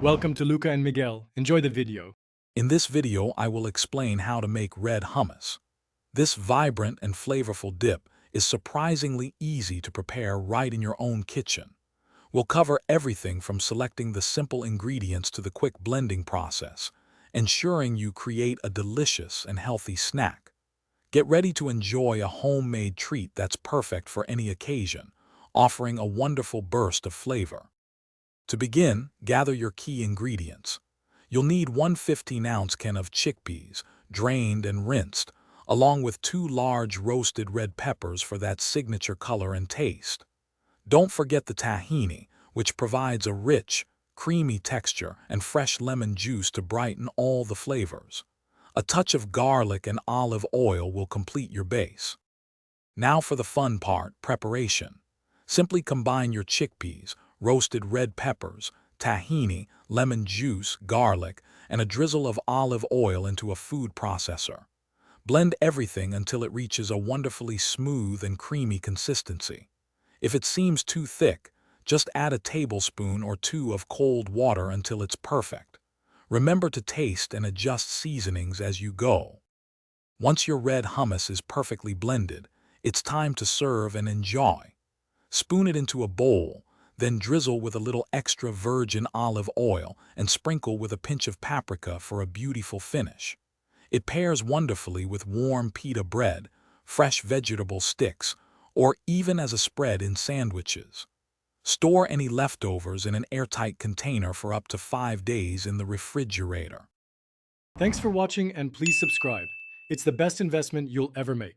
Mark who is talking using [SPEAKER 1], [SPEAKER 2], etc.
[SPEAKER 1] Welcome to Luca and Miguel. Enjoy the video.
[SPEAKER 2] In this video, I will explain how to make red hummus. This vibrant and flavorful dip is surprisingly easy to prepare right in your own kitchen. We'll cover everything from selecting the simple ingredients to the quick blending process, ensuring you create a delicious and healthy snack. Get ready to enjoy a homemade treat that's perfect for any occasion, offering a wonderful burst of flavor. To begin, gather your key ingredients. You'll need one 15-ounce can of chickpeas, drained and rinsed, along with 2 large roasted red peppers for that signature color and taste. Don't forget the tahini, which provides a rich, creamy texture, and fresh lemon juice to brighten all the flavors. A touch of garlic and olive oil will complete your base. Now for the fun part, preparation. Simply combine your chickpeas, roasted red peppers, tahini, lemon juice, garlic, and a drizzle of olive oil into a food processor. Blend everything until it reaches a wonderfully smooth and creamy consistency. If it seems too thick, just add a tablespoon or 2 of cold water until it's perfect. Remember to taste and adjust seasonings as you go. Once your red hummus is perfectly blended, it's time to serve and enjoy. Spoon it into a bowl, then drizzle with a little extra virgin olive oil and sprinkle with a pinch of paprika for a beautiful finish. It pairs wonderfully with warm pita bread, fresh vegetable sticks, or even as a spread in sandwiches. Store any leftovers in an airtight container for up to 5 days in the refrigerator.
[SPEAKER 1] Thanks for watching and please subscribe. It's the best investment you'll ever make.